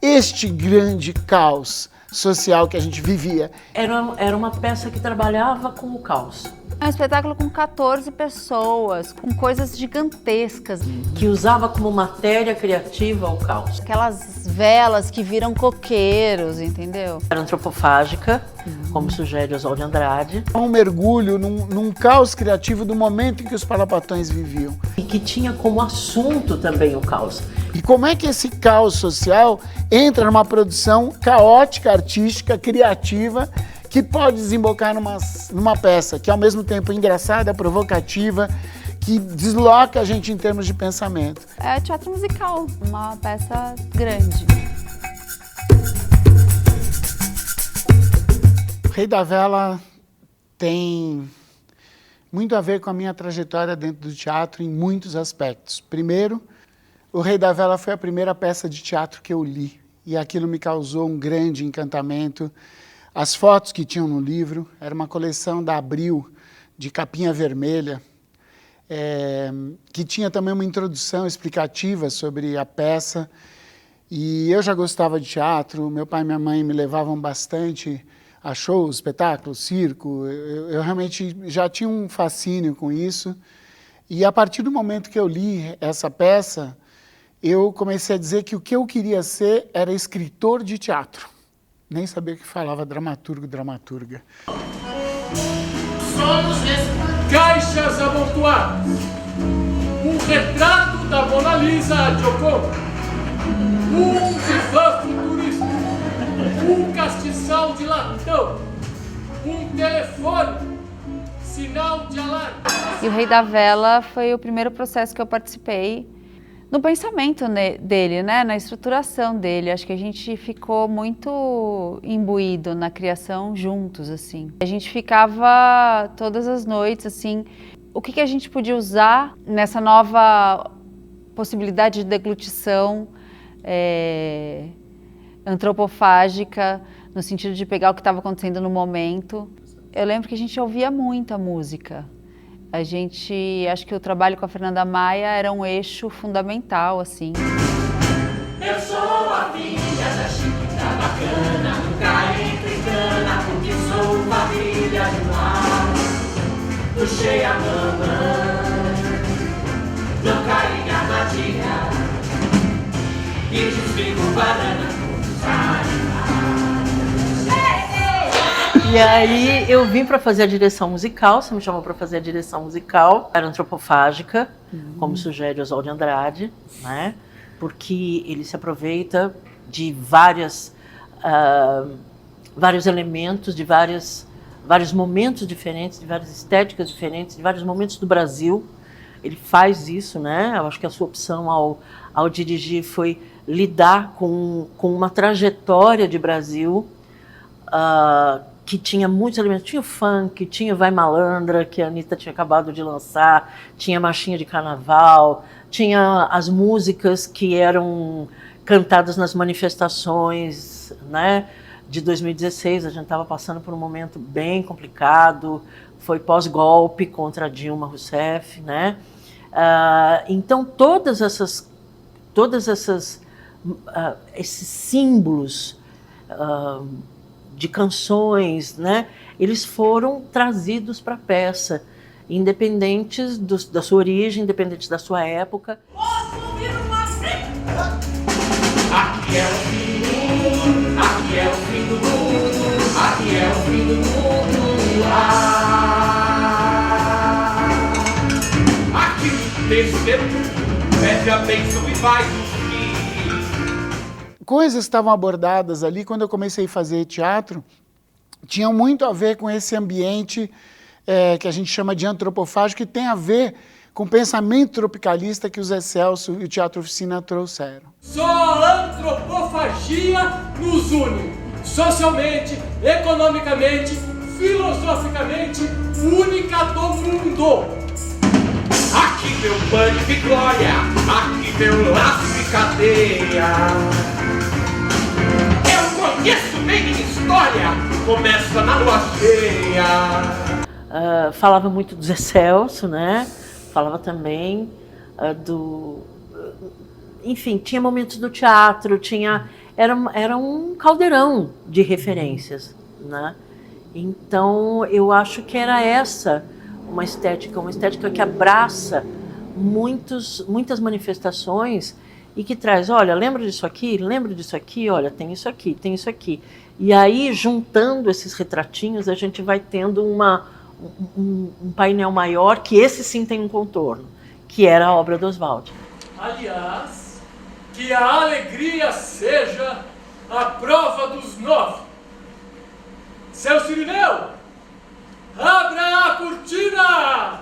este grande caos social que a gente vivia? Era uma peça que trabalhava com o caos. É um espetáculo com 14 pessoas, com coisas gigantescas. Que usava como matéria criativa o caos. Aquelas velas que viram coqueiros, entendeu? Era antropofágica, como sugere Oswald de Andrade. Um mergulho num caos criativo do momento em que os palapatões viviam. E que tinha como assunto também o caos. E como é que esse caos social entra numa produção caótica, artística, criativa, que pode desembocar numa peça que ao mesmo tempo é engraçada, provocativa, que desloca a gente em termos de pensamento. É teatro musical, uma peça grande. O Rei da Vela tem muito a ver com a minha trajetória dentro do teatro em muitos aspectos. Primeiro, O Rei da Vela foi a primeira peça de teatro que eu li, e aquilo me causou um grande encantamento. As fotos que tinham no livro, era uma coleção da Abril, de capinha vermelha, que tinha também uma introdução explicativa sobre a peça. E eu já gostava de teatro, meu pai e minha mãe me levavam bastante a shows, espetáculos, circo. Eu realmente já tinha um fascínio com isso. E a partir do momento que eu li essa peça, eu comecei a dizer que o que eu queria ser era escritor de teatro. Nem sabia que falava dramaturgo, dramaturga. Somos caixas amontoadas. Um retrato da Mona Lisa Gioconda. Um divã futurista. Um castiçal de latão. Um telefone. Sinal de alarme. E o Rei da Vela foi o primeiro processo que eu participei no pensamento dele, né? Na estruturação dele. Acho que a gente ficou muito imbuído na criação juntos, assim. A gente ficava todas as noites, assim, o que a gente podia usar nessa nova possibilidade de deglutição antropofágica, no sentido de pegar o que estava acontecendo no momento. Eu lembro que a gente ouvia muita música. Acho que o trabalho com a Fernanda Maia era um eixo fundamental, assim. Eu sou a filha da Chiquita bacana, nunca entro em cana, porque sou a filha do mar. Puxei a mamãe, não caí em armadilha, e desligo banana com os animais. E aí eu vim para fazer a direção musical, você me chamou para fazer a direção musical, era antropofágica, como sugere Oswald de Andrade, né? Porque ele se aproveita de vários elementos, de vários momentos diferentes, de várias estéticas diferentes, de vários momentos do Brasil. Ele faz isso, né? Eu acho que a sua opção ao dirigir foi lidar com uma trajetória de Brasil, que tinha muitos elementos. Tinha o funk, tinha o Vai Malandra, que a Anitta tinha acabado de lançar, tinha Marchinha de Carnaval, tinha as músicas que eram cantadas nas manifestações, né, de 2016. A gente estava passando por um momento bem complicado, foi pós-golpe contra Dilma Rousseff, né? Então esses símbolos de canções, né, eles foram trazidos para a peça, independentes da sua origem, independentes da sua época. Aqui é o fim do mundo, aqui é o fim do mundo, aqui é o fim do mundo. Aqui desceu, pede a bênção e vai dormir. Coisas estavam abordadas ali, quando eu comecei a fazer teatro, tinham muito a ver com esse ambiente que a gente chama de antropofágico, que tem a ver com o pensamento tropicalista que o Zé Celso e o Teatro Oficina trouxeram. Só a antropofagia nos une, socialmente, economicamente, filosoficamente, única do mundo. Aqui meu pânico e glória, aqui meu laço e cadeia. Conheço bem minha história, começa na lua cheia. Falava muito do Zé Celso, né? Falava também enfim, tinha momentos do teatro, tinha era um caldeirão de referências, né? Então, eu acho que era essa uma estética que abraça muitas manifestações e que traz, olha, lembra disso aqui, olha, tem isso aqui, tem isso aqui. E aí, juntando esses retratinhos, a gente vai tendo um painel maior, que esse sim tem um contorno, que era a obra do Oswald. Aliás, que a alegria seja a prova dos 9. Seu Cirineu, abra a cortina!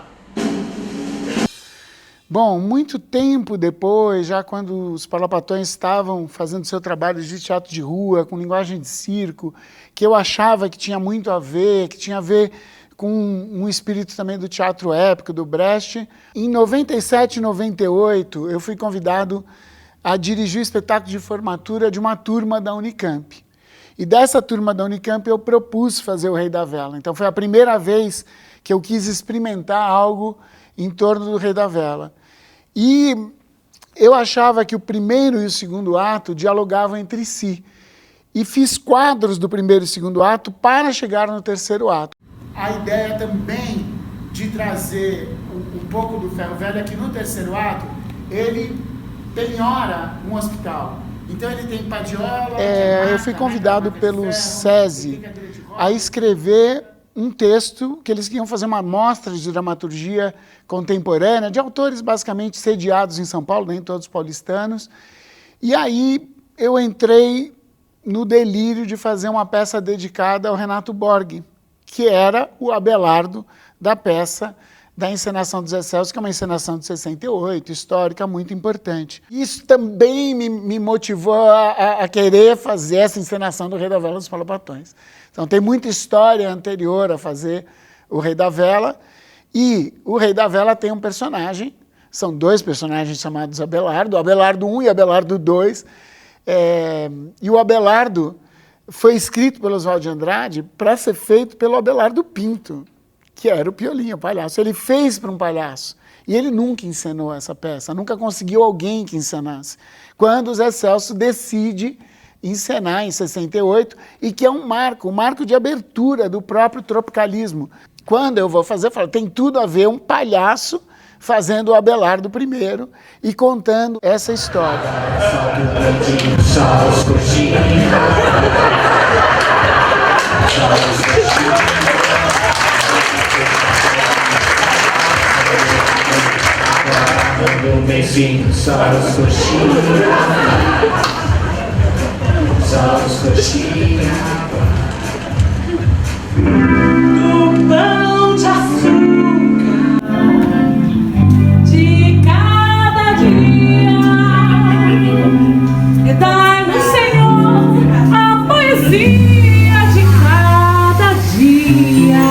Bom, muito tempo depois, já quando os Parlapatões estavam fazendo seu trabalho de teatro de rua, com linguagem de circo, que eu achava que tinha muito a ver, que tinha a ver com um espírito também do teatro épico, do Brecht. Em 97 e 98, eu fui convidado a dirigir o espetáculo de formatura de uma turma da Unicamp. E dessa turma da Unicamp eu propus fazer o Rei da Vela. Então foi a primeira vez que eu quis experimentar algo em torno do Rei da Vela. E eu achava que o primeiro e o segundo ato dialogavam entre si. E fiz quadros do primeiro e segundo ato para chegar no terceiro ato. A ideia também de trazer um pouco do Ferro Velho é que no terceiro ato ele penhora um hospital. Então ele tem padiola... eu fui convidado pelo SESI a escrever um texto que eles queriam fazer uma mostra de dramaturgia contemporânea, de autores basicamente sediados em São Paulo, nem todos paulistanos. E aí eu entrei no delírio de fazer uma peça dedicada ao Renato Borghi, que era o Abelardo da peça da encenação dos Excelsos, que é uma encenação de 68, histórica, muito importante. Isso também me motivou a querer fazer essa encenação do Rei da Vela dos Parlapatões. Então tem muita história anterior a fazer o Rei da Vela, e o Rei da Vela tem um personagem, são dois personagens chamados Abelardo, o Abelardo I e o Abelardo II, e o Abelardo foi escrito pelo Oswald de Andrade para ser feito pelo Abelardo Pinto, que era o Piolinho, o palhaço. Ele fez para um palhaço. E ele nunca encenou essa peça, nunca conseguiu alguém que encenasse. Quando o Zé Celso decide encenar em 68, e que é um marco de abertura do próprio tropicalismo. Quando eu vou fazer, eu falo, tem tudo a ver um palhaço fazendo o Abelardo I e contando essa história. Meu beijinho, só os coxinha, só os coxinha. Do pão de açúcar de cada dia, e dai-nos, Senhor, a poesia de cada dia.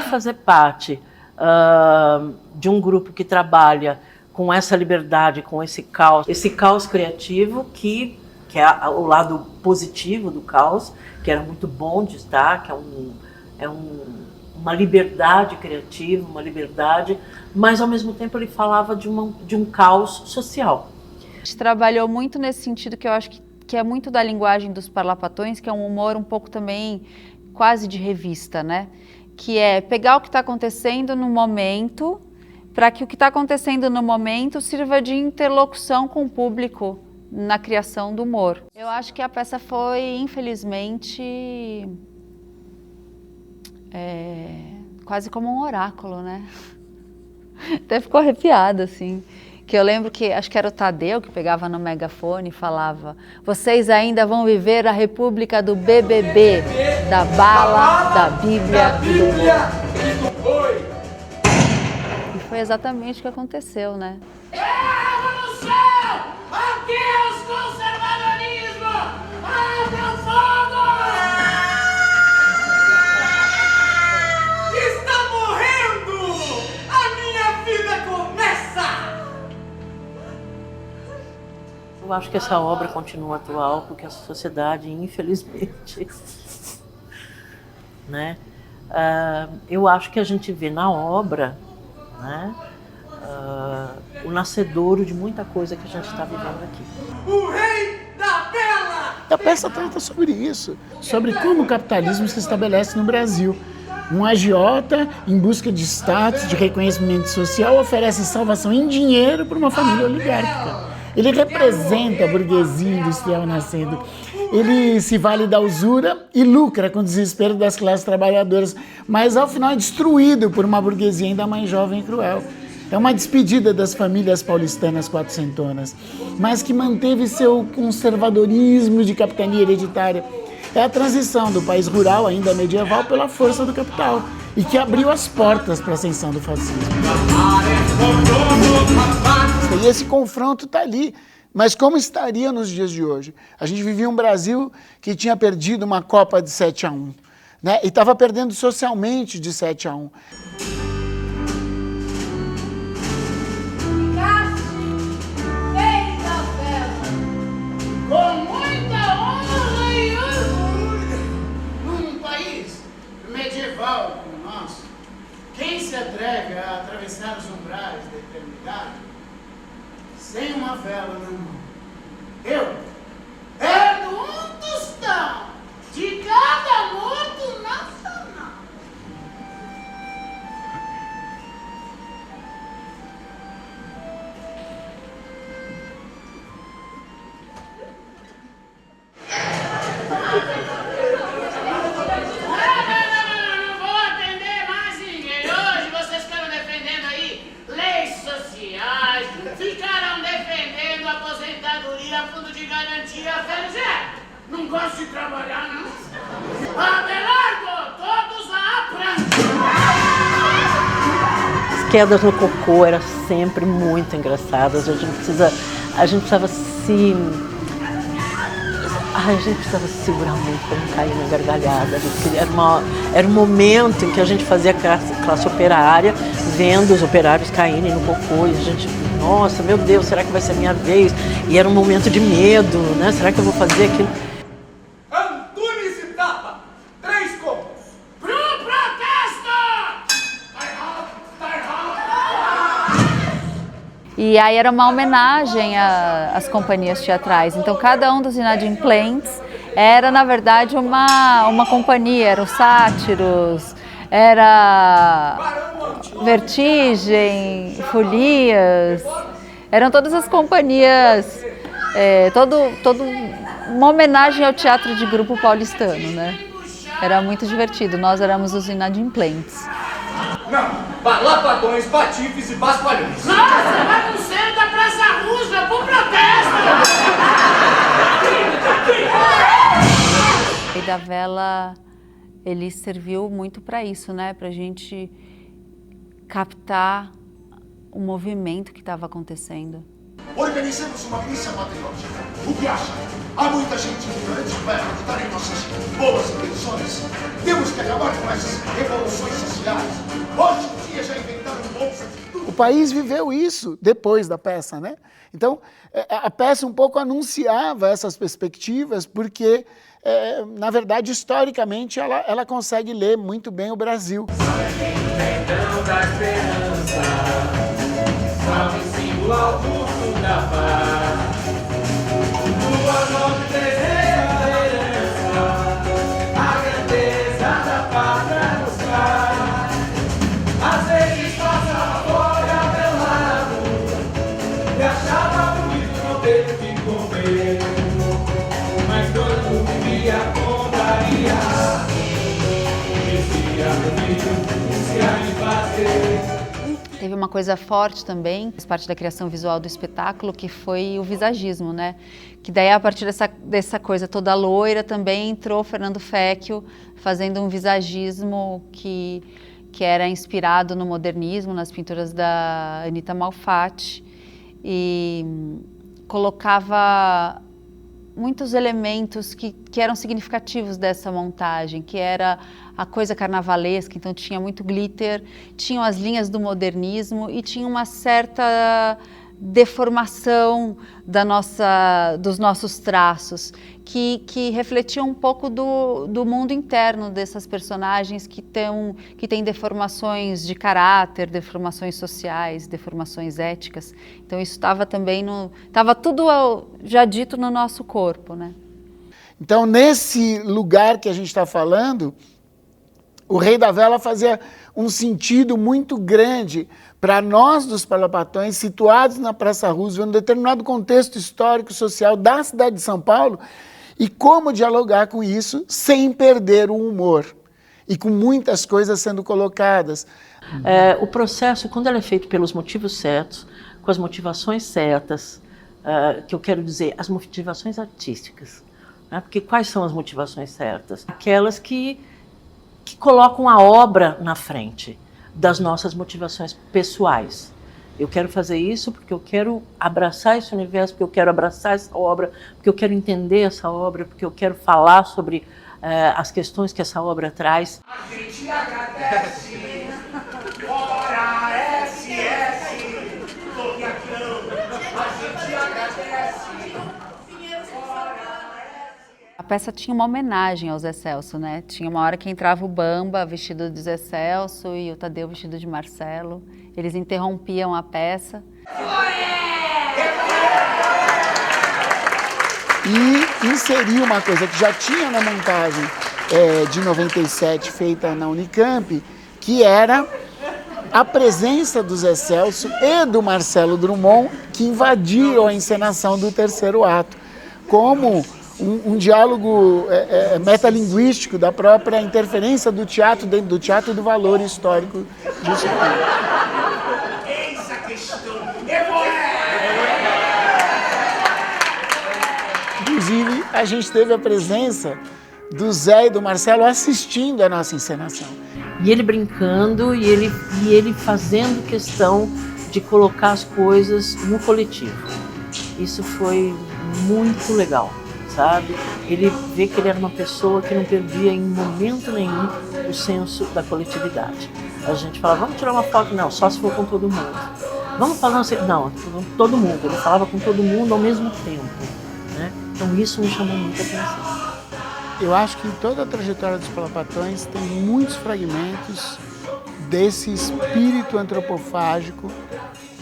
Fazer parte de um grupo que trabalha com essa liberdade, com esse caos criativo que é o lado positivo do caos, que era muito bom de estar, que uma liberdade criativa, uma liberdade, mas ao mesmo tempo ele falava de um caos social. A gente trabalhou muito nesse sentido que eu acho que é muito da linguagem dos Parlapatões, que é um humor um pouco também quase de revista, né? Que é pegar o que está acontecendo no momento, para que o que está acontecendo no momento sirva de interlocução com o público na criação do humor. Eu acho que a peça foi, infelizmente, quase como um oráculo, né? Até ficou arrepiada, assim. Que eu lembro que, acho que era o Tadeu que pegava no megafone e falava: vocês ainda vão viver a república do BBB, da bala, da Bíblia e do boi. E foi exatamente o que aconteceu, né? É a revolução! Adeus, conservadorismo! Abra o fogo! Está morrendo! A minha vida começa! Eu acho que essa obra continua atual porque a sociedade, infelizmente, né? Eu acho que a gente vê na obra, né, o nascedouro de muita coisa que a gente está vivendo aqui. O rei da vela! A peça trata sobre isso, sobre como o capitalismo se estabelece no Brasil. Um agiota, em busca de status, de reconhecimento social, oferece salvação em dinheiro para uma família oligárquica. Ele representa a burguesia industrial nascendo. Ele se vale da usura e lucra com o desespero das classes trabalhadoras, mas ao final é destruído por uma burguesia ainda mais jovem e cruel. É uma despedida das famílias paulistanas quatrocentonas, mas que manteve seu conservadorismo de capitania hereditária. É a transição do país rural, ainda medieval, pela força do capital, e que abriu as portas para a ascensão do fascismo. E esse confronto está ali. Mas como estaria nos dias de hoje? A gente vivia um Brasil que tinha perdido uma Copa de 7-1, né? E estava perdendo socialmente de 7-1. Com muita honra e orgulho, num país medieval como o nosso, quem se atreve a atravessar os umbrais da eternidade sem uma vela na mão? Eu ergo um tostão de cada morto nacional. Não vou atender mais ninguém. Hoje vocês ficaram defendendo aí leis sociais, ficaram defendendo aposentadoria, fundo de garantia, velho. Não gosto de trabalhar, não. Abelardo, todos à prancha. As quedas no cocô eram sempre muito engraçadas. A gente precisava se segurar muito para não cair na gargalhada. Era um momento em que a gente fazia classe operária, vendo os operários caírem no cocô, e a gente, nossa, meu Deus, será que vai ser a minha vez? E era um momento de medo, né? Será que eu vou fazer aquilo? Antunes e Tapa, 3 contos. Pro protesto! Tá errado! E aí era uma homenagem às companhias teatrais. Então cada um dos inadimplentes era, na verdade, uma companhia. Eram Sátiros, era Vertigem, Folias. Eram todas as companhias, uma homenagem ao teatro de grupo paulistano, né? Era muito divertido, nós éramos os inadimplentes. Não, lapatões, patifes e paspalhões. Nossa, bagunceiro da Praça Roosevelt pro protesto! O Rei da Vela, ele serviu muito para isso, né? Pra gente captar o movimento que estava acontecendo. Organizamos uma milícia patriótica. O que acha? Há muita gente ignorante que vai acreditar em nossas boas intenções. Temos que acabar com essas revoluções sociais. Hoje em dia já inventaram bolsa de tudo. O país viveu isso depois da peça, né? Então, a peça um pouco anunciava essas perspectivas, porque, na verdade, historicamente, ela consegue ler muito bem o Brasil. Então da esperança, salve símbolo augusto da paz. Tua nobre presença, herança, a grandeza da pátria nos traz. Às vezes passa fora meu lado, e achava bonito não ter que comer, mas quando vivia contaria, dizia meu filho, se há de fazer. Teve uma coisa forte também, faz parte da criação visual do espetáculo, que foi o visagismo, né? Que daí, a partir dessa coisa toda loira, também entrou Fernando Fecchio fazendo um visagismo que era inspirado no modernismo, nas pinturas da Anita Malfatti, e colocava muitos elementos que eram significativos dessa montagem, que era a coisa carnavalesca, então tinha muito glitter, tinham as linhas do modernismo e tinha uma certa deformação dos nossos traços, que refletiam um pouco do mundo interno dessas personagens que têm deformações de caráter, deformações sociais, deformações éticas. Então isso estava também estava tudo já dito no nosso corpo, né? Então, nesse lugar que a gente está falando, o Rei da Vela fazia um sentido muito grande para nós dos Palopatões, situados na Praça Roosevelt, em um determinado contexto histórico social da cidade de São Paulo, e como dialogar com isso sem perder o humor, e com muitas coisas sendo colocadas. O processo, quando ele é feito pelos motivos certos, com as motivações certas, que eu quero dizer, as motivações artísticas, né? Porque quais são as motivações certas? Aquelas que colocam a obra na frente das nossas motivações pessoais. Eu quero fazer isso porque eu quero abraçar esse universo, porque eu quero abraçar essa obra, porque eu quero entender essa obra, porque eu quero falar sobre as questões que essa obra traz. A gente agradece, ora SS, Lobiacão, a gente agradece. A peça tinha uma homenagem ao Zé Celso, né? Tinha uma hora que entrava o Bamba vestido de Zé Celso e o Tadeu vestido de Marcelo. Eles interrompiam a peça. E inseriu uma coisa que já tinha na montagem de 97 feita na Unicamp, que era a presença do Zé Celso e do Marcelo Drummond, que invadiram a encenação do terceiro ato, como um diálogo metalinguístico da própria interferência do teatro dentro do teatro e do valor histórico disso tudo. Eis a questão. Inclusive, a gente teve a presença do Zé e do Marcelo assistindo a nossa encenação. E ele brincando e ele fazendo questão de colocar as coisas no coletivo. Isso foi muito legal. Sabe? Ele vê que ele era uma pessoa que não perdia em momento nenhum o senso da coletividade. A gente falava, vamos tirar uma foto? Não, só se for com todo mundo. Vamos falar assim? Não, com todo mundo. Ele falava com todo mundo ao mesmo tempo. Né? Então isso me chamou muita atenção. Eu acho que em toda a trajetória dos Palopatões tem muitos fragmentos desse espírito antropofágico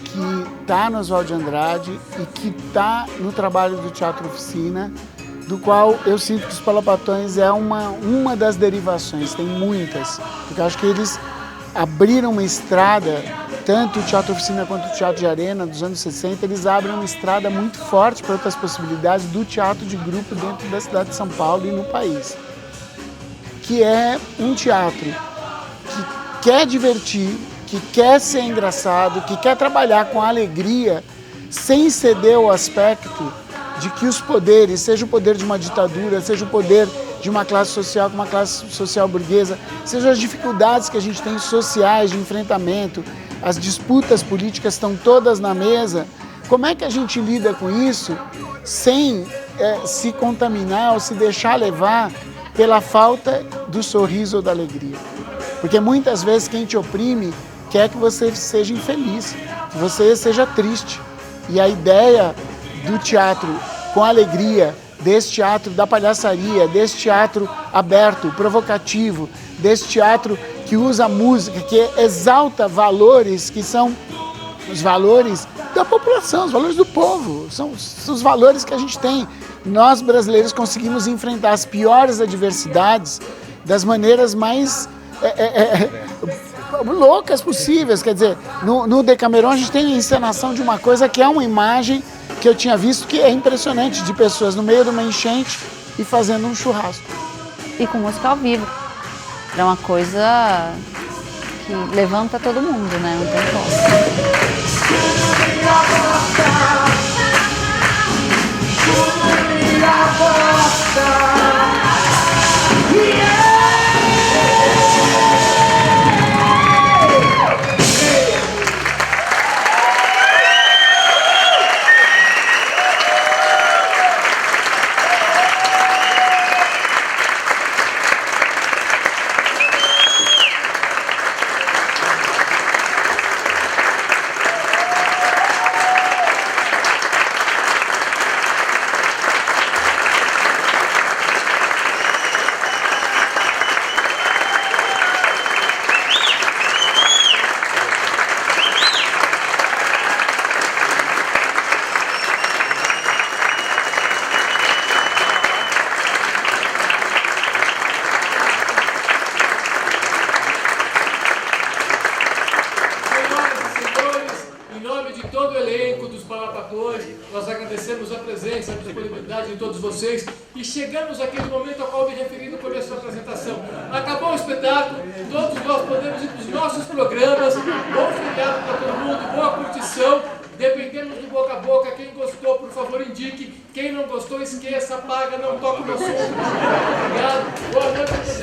que está no Oswald de Andrade e que está no trabalho do Teatro Oficina, do qual eu sinto que os Palopatões é uma das derivações, tem muitas, porque eu acho que eles abriram uma estrada, tanto o Teatro Oficina quanto o Teatro de Arena dos anos 60, eles abrem uma estrada muito forte para outras possibilidades do teatro de grupo dentro da cidade de São Paulo e no país, que é um teatro que quer divertir, que quer ser engraçado, que quer trabalhar com alegria, sem ceder ao aspecto de que os poderes, seja o poder de uma ditadura, seja o poder de uma classe social como uma classe social burguesa, seja as dificuldades que a gente tem sociais de enfrentamento, as disputas políticas estão todas na mesa. Como é que a gente lida com isso sem se contaminar ou se deixar levar pela falta do sorriso ou da alegria? Porque muitas vezes quem te oprime quer que você seja infeliz, que você seja triste. E a ideia do teatro com alegria, desse teatro da palhaçaria, desse teatro aberto, provocativo, desse teatro que usa música, que exalta valores que são os valores da população, os valores do povo, são os valores que a gente tem. Nós brasileiros conseguimos enfrentar as piores adversidades das maneiras mais loucas possíveis. Quer dizer, no Decameron a gente tem a encenação de uma coisa que é uma imagem que eu tinha visto que é impressionante, de pessoas no meio de uma enchente e fazendo um churrasco. E com música ao vivo. É uma coisa que levanta todo mundo, né? Não tem como. Em nome de todo o elenco dos Palapatões, nós agradecemos a presença, a disponibilidade de todos vocês e chegamos àquele momento ao qual me referi no começo da apresentação. Acabou o espetáculo, todos nós podemos ir para os nossos programas. Bom feriado para todo mundo, boa curtição. Dependemos do boca a boca. Quem gostou, por favor, indique. Quem não gostou, esqueça, apaga, não toque no assunto. Obrigado. Boa noite a todos.